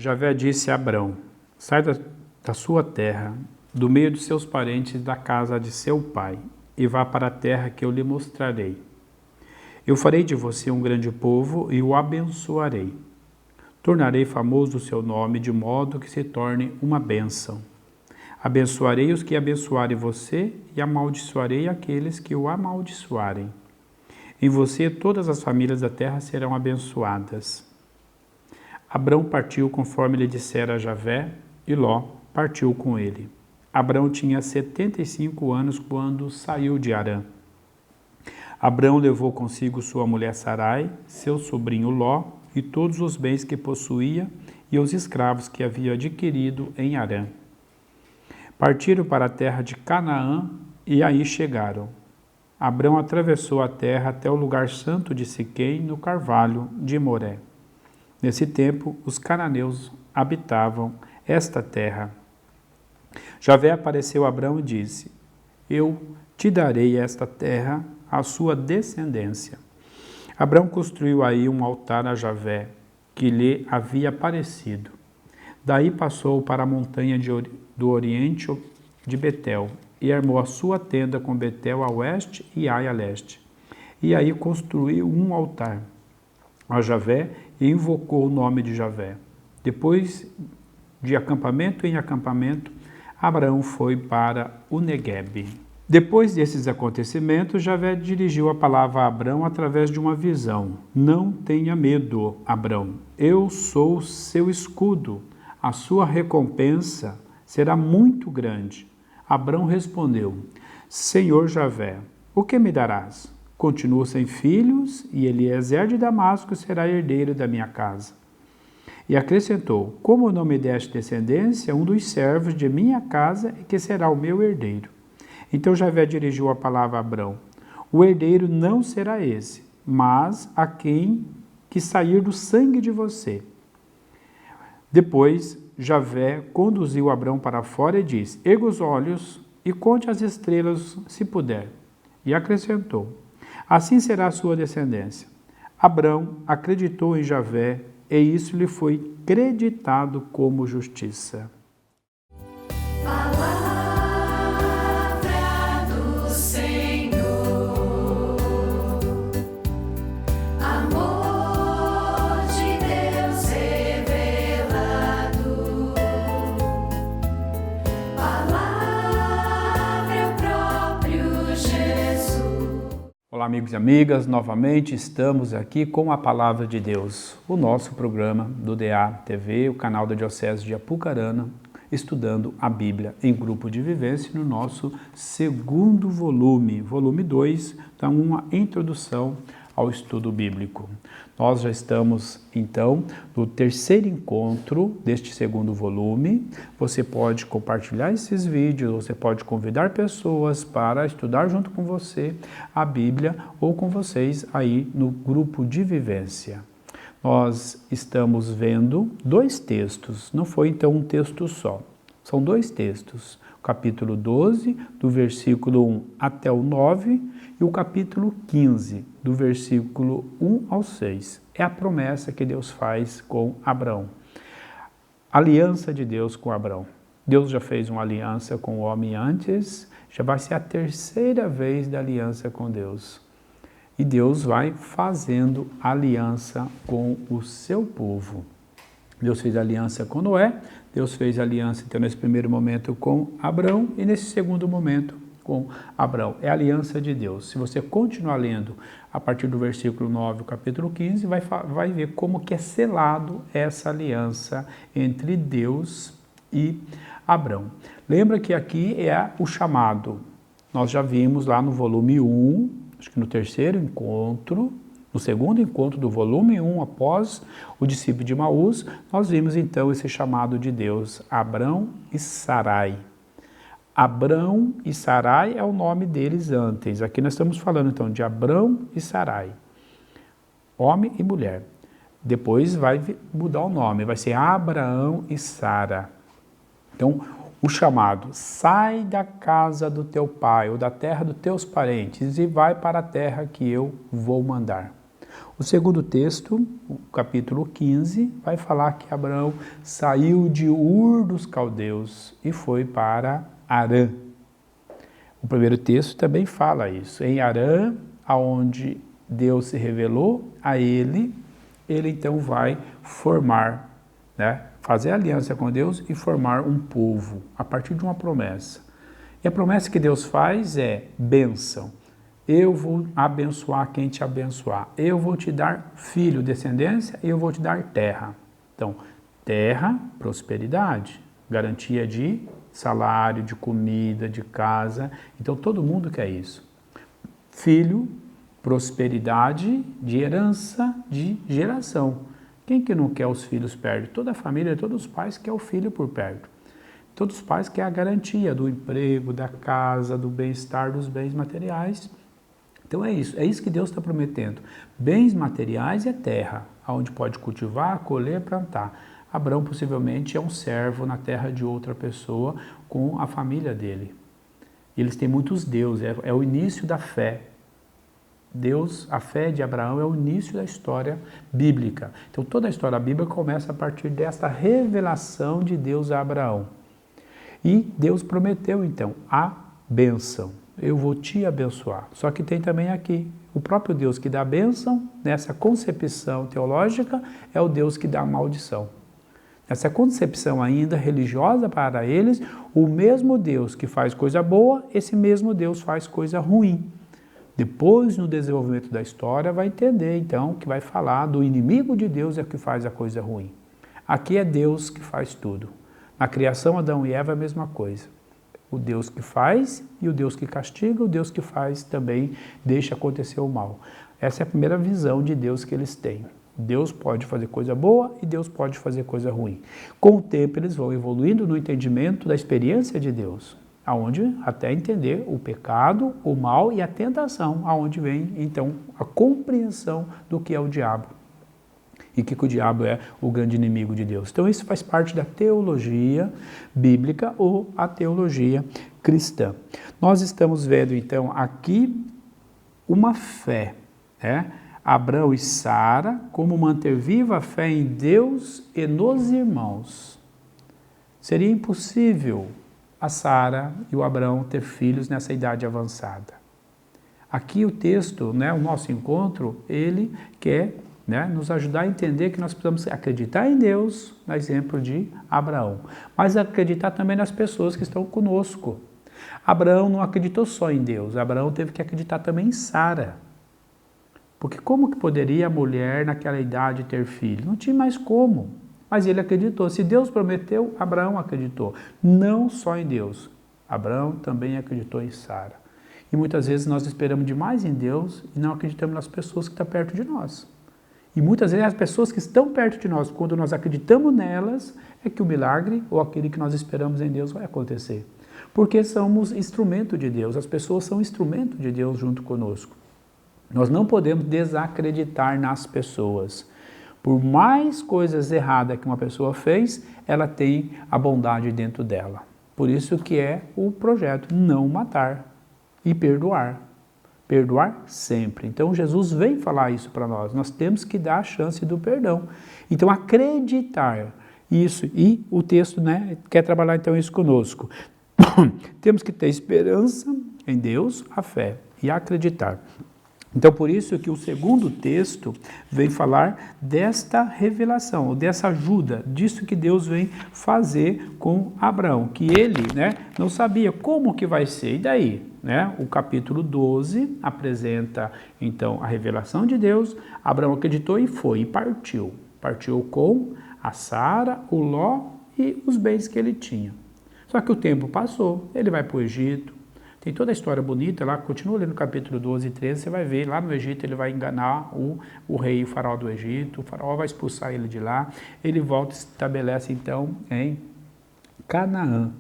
Javé disse a Abrão: sai da sua terra, do meio dos seus parentes, da casa de seu pai, e vá para a terra que eu lhe mostrarei. Eu farei de você um grande povo e o abençoarei. Tornarei famoso o seu nome, de modo que se torne uma bênção. Abençoarei os que abençoarem você e amaldiçoarei aqueles que o amaldiçoarem. Em você todas as famílias da terra serão abençoadas. Abrão partiu conforme lhe dissera Javé, e Ló partiu com ele. Abrão tinha 75 anos quando saiu de Harã. Abrão levou consigo sua mulher Sarai, seu sobrinho Ló, e todos os bens que possuía e os escravos que havia adquirido em Harã. Partiram para a terra de Canaã e aí chegaram. Abrão atravessou a terra até o lugar santo de Siquém, no carvalho de Moré. Nesse tempo, os cananeus habitavam esta terra. Javé apareceu a Abrão e disse: eu te darei esta terra à sua descendência. Abrão construiu aí um altar a Javé, que lhe havia aparecido. Daí passou para a montanha do oriente de Betel, e armou a sua tenda com Betel a oeste e Ai a leste. E aí construiu um altar a Javé e invocou o nome de Javé. Depois de acampamento em acampamento, Abraão foi para o Neguebe. Depois desses acontecimentos, Javé dirigiu a palavra a Abrão através de uma visão. Não tenha medo, Abrão. Eu sou seu escudo. A sua recompensa será muito grande. Abrão respondeu: Senhor Javé, o que me darás? Continuo sem filhos, e Eliezer de Damasco será herdeiro da minha casa. E acrescentou: como não me deste descendência, um dos servos de minha casa é que será o meu herdeiro. Então Javé dirigiu a palavra a Abrão: o herdeiro não será esse, mas a quem que sair do sangue de você. Depois Javé conduziu Abrão para fora e disse: erga os olhos e conte as estrelas, se puder. E acrescentou: assim será a sua descendência. Abrão acreditou em Javé, e isso lhe foi creditado como justiça. Olá, amigos e amigas, novamente estamos aqui com a Palavra de Deus, o nosso programa do DA TV, o canal da Diocese de Apucarana, estudando a Bíblia em grupo de vivência no nosso segundo volume 2, então uma introdução ao estudo bíblico. Nós já estamos, então, no terceiro encontro deste segundo volume. Você pode compartilhar esses vídeos, você pode convidar pessoas para estudar junto com você a Bíblia ou com vocês aí no grupo de vivência. Nós estamos vendo dois textos, não foi então um texto só, são dois textos. O capítulo 12, do versículo 1 até o 9, e o capítulo 15, do versículo 1 ao 6. É a promessa que Deus faz com Abrão. Aliança de Deus com Abrão. Deus já fez uma aliança com o homem antes, já vai ser a terceira vez da aliança com Deus. E Deus vai fazendo aliança com o seu povo. Deus fez aliança com Noé, Deus fez aliança, então, nesse primeiro momento com Abrão e nesse segundo momento com Abrão. É a aliança de Deus. Se você continuar lendo a partir do versículo 9, o capítulo 15, vai ver como que é selado essa aliança entre Deus e Abrão. Lembra que aqui é o chamado. Nós já vimos lá no volume 1, acho que no terceiro encontro, no segundo encontro do volume 1, após o discípulo de Emaús, nós vimos então esse chamado de Deus, Abrão e Sarai. Abrão e Sarai é o nome deles antes. Aqui nós estamos falando então de Abrão e Sarai, homem e mulher. Depois vai mudar o nome, vai ser Abraão e Sara. Então, o chamado: sai da casa do teu pai ou da terra dos teus parentes e vai para a terra que eu vou mandar. O segundo texto, o capítulo 15, vai falar que Abraão saiu de Ur dos Caldeus e foi para Harã. O primeiro texto também fala isso. Em Harã, aonde Deus se revelou a ele então vai formar, né, fazer aliança com Deus e formar um povo a partir de uma promessa. E a promessa que Deus faz é bênção. Eu vou abençoar quem te abençoar. Eu vou te dar filho, descendência, e eu vou te dar terra. Então, terra, prosperidade, garantia de salário, de comida, de casa. Então, todo mundo quer isso. Filho, prosperidade, de herança, de geração. Quem que não quer os filhos perto? Toda a família, todos os pais querem o filho por perto. Todos os pais querem a garantia do emprego, da casa, do bem-estar, dos bens materiais. Então é isso que Deus está prometendo. Bens materiais é terra, onde pode cultivar, colher, plantar. Abraão possivelmente é um servo na terra de outra pessoa com a família dele. Eles têm muitos deuses, é o início da fé. Deus, a fé de Abraão é o início da história bíblica. Então toda a história bíblica começa a partir desta revelação de Deus a Abraão. E Deus prometeu então a bênção. Eu vou te abençoar. Só que tem também aqui, o próprio Deus que dá a bênção, nessa concepção teológica, é o Deus que dá a maldição. Nessa concepção ainda religiosa para eles, o mesmo Deus que faz coisa boa, esse mesmo Deus faz coisa ruim. Depois, no desenvolvimento da história, vai entender, então, que vai falar do inimigo de Deus é que faz a coisa ruim. Aqui é Deus que faz tudo. Na criação, Adão e Eva é a mesma coisa. O Deus que faz e o Deus que castiga, o Deus que faz também deixa acontecer o mal. Essa é a primeira visão de Deus que eles têm. Deus pode fazer coisa boa e Deus pode fazer coisa ruim. Com o tempo eles vão evoluindo no entendimento da experiência de Deus, aonde até entender o pecado, o mal e a tentação, aonde vem então a compreensão do que é o diabo. E que o diabo é o grande inimigo de Deus. Então isso faz parte da teologia bíblica ou a teologia cristã. Nós estamos vendo então aqui uma fé, né? Abraão e Sara, como manter viva a fé em Deus e nos irmãos. Seria impossível a Sara e o Abraão ter filhos nessa idade avançada. Aqui o texto, né, o nosso encontro, ele quer nos ajudar a entender que nós precisamos acreditar em Deus, no exemplo de Abraão, mas acreditar também nas pessoas que estão conosco. Abraão não acreditou só em Deus, Abraão teve que acreditar também em Sara. Porque como que poderia a mulher naquela idade ter filho? Não tinha mais como, mas ele acreditou. Se Deus prometeu, Abraão acreditou. Não só em Deus, Abraão também acreditou em Sara. E muitas vezes nós esperamos demais em Deus e não acreditamos nas pessoas que estão perto de nós. E muitas vezes as pessoas que estão perto de nós, quando nós acreditamos nelas, é que o milagre ou aquele que nós esperamos em Deus vai acontecer. Porque somos instrumento de Deus, as pessoas são instrumento de Deus junto conosco. Nós não podemos desacreditar nas pessoas. Por mais coisas erradas que uma pessoa fez, ela tem a bondade dentro dela. Por isso que é o projeto não matar e perdoar. Perdoar sempre. Então Jesus vem falar isso para nós. Nós temos que dar a chance do perdão. Então acreditar isso. E o texto quer trabalhar então isso conosco. Temos que ter esperança em Deus, a fé e acreditar. Então por isso que o segundo texto vem falar desta revelação, dessa ajuda, disso que Deus vem fazer com Abraão. Que ele não sabia como que vai ser. E daí? O capítulo 12 apresenta, então, a revelação de Deus. Abraão acreditou e foi, e partiu. Partiu com a Sara, o Ló e os bens que ele tinha. Só que o tempo passou, ele vai para o Egito. Tem toda a história bonita lá, continua lendo no capítulo 12 e 13, você vai ver, lá no Egito ele vai enganar o rei, o faraó do Egito, o faraó vai expulsar ele de lá, ele volta e se estabelece, então, em Canaã.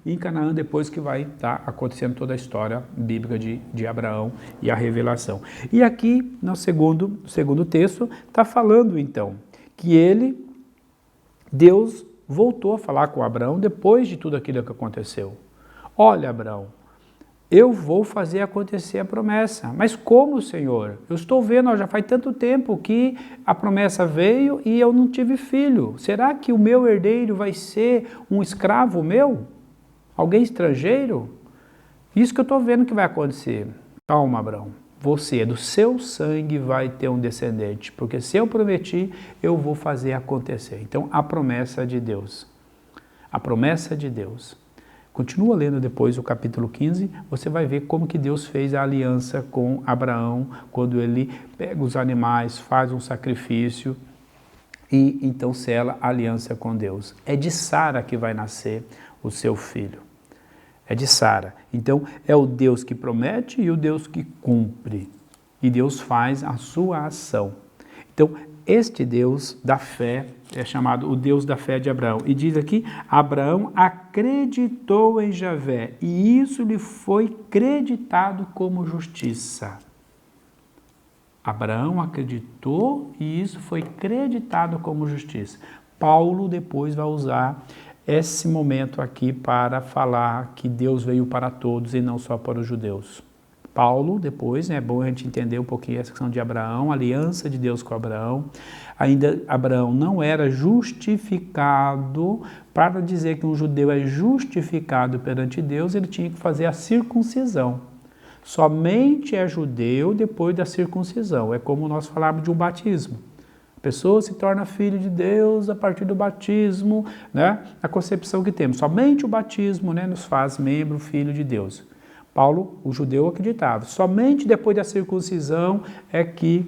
E em Canaã depois que vai estar acontecendo toda a história bíblica de Abraão e a revelação. E aqui, no segundo texto, está falando então que Deus voltou a falar com Abraão depois de tudo aquilo que aconteceu. Olha, Abraão, eu vou fazer acontecer a promessa. Mas como, Senhor? Eu estou vendo, já faz tanto tempo que a promessa veio e eu não tive filho. Será que o meu herdeiro vai ser um escravo meu? Alguém estrangeiro? Isso que eu estou vendo que vai acontecer. Calma, Abraão. Você, do seu sangue, vai ter um descendente. Porque se eu prometi, eu vou fazer acontecer. Então, a promessa de Deus. A promessa de Deus. Continua lendo depois o capítulo 15, você vai ver como que Deus fez a aliança com Abraão, quando ele pega os animais, faz um sacrifício e então sela a aliança com Deus. É de Sara que vai nascer o seu filho. É de Sara. Então é o Deus que promete e o Deus que cumpre. E Deus faz a sua ação. Então este Deus da fé é chamado o Deus da fé de Abraão. E diz aqui, Abraão acreditou em Javé e isso lhe foi creditado como justiça. Abraão acreditou e isso foi creditado como justiça. Paulo depois vai usar esse momento aqui para falar que Deus veio para todos e não só para os judeus. Paulo, depois, é bom a gente entender um pouquinho essa questão de Abraão, a aliança de Deus com Abraão. Ainda Abraão não era justificado, para dizer que um judeu é justificado perante Deus, ele tinha que fazer a circuncisão. Somente é judeu depois da circuncisão, é como nós falamos de um batismo. A pessoa se torna filho de Deus a partir do batismo, né? A concepção que temos. Somente o batismo, né, nos faz membro, filho de Deus. Paulo, o judeu, acreditava. Somente depois da circuncisão é que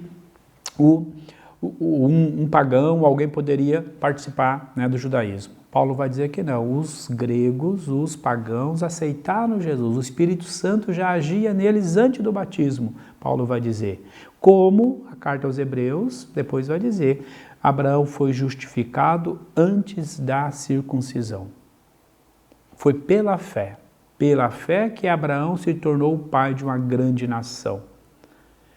um pagão, alguém poderia participar, né, do judaísmo. Paulo vai dizer que não. Os gregos, os pagãos aceitaram Jesus. O Espírito Santo já agia neles antes do batismo, Paulo vai dizer. Como a carta aos Hebreus depois vai dizer, Abraão foi justificado antes da circuncisão. Foi pela fé. Pela fé que Abraão se tornou o pai de uma grande nação.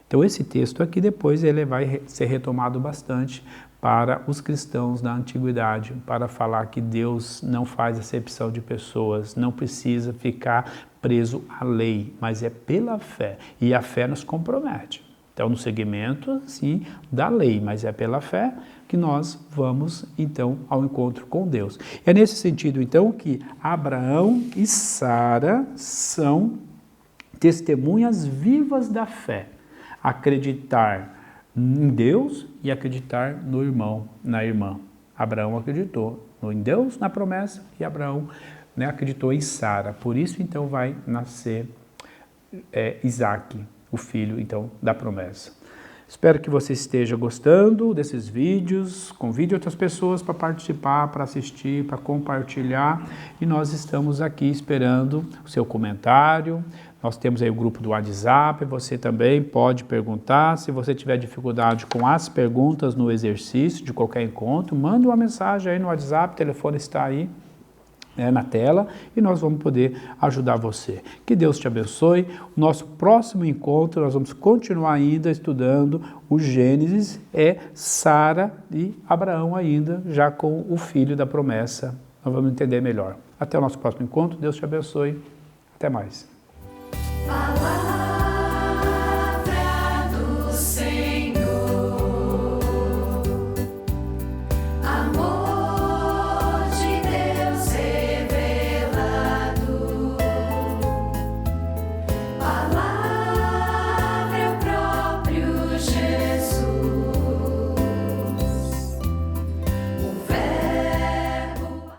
Então esse texto aqui depois ele vai ser retomado bastante para os cristãos da antiguidade, para falar que Deus não faz acepção de pessoas, não precisa ficar preso à lei, mas é pela fé. E a fé nos compromete. Então no segmento, sim, da lei, mas é pela fé que nós vamos, então, ao encontro com Deus. É nesse sentido, então, que Abraão e Sara são testemunhas vivas da fé. Acreditar em Deus e acreditar no irmão, na irmã. Abraão acreditou em Deus, na promessa, e Abraão, né, acreditou em Sara. Por isso, então, vai nascer Isaque, o filho, então, da promessa. Espero que você esteja gostando desses vídeos. Convide outras pessoas para participar, para assistir, para compartilhar. E nós estamos aqui esperando o seu comentário. Nós temos aí o grupo do WhatsApp. Você também pode perguntar. Se você tiver dificuldade com as perguntas no exercício de qualquer encontro, manda uma mensagem aí no WhatsApp. O telefone está aí, né, na tela, e nós vamos poder ajudar você. Que Deus te abençoe. O nosso próximo encontro, nós vamos continuar ainda estudando o Gênesis, é Sara e Abraão ainda, já com o filho da promessa. Nós vamos entender melhor. Até o nosso próximo encontro. Deus te abençoe. Até mais.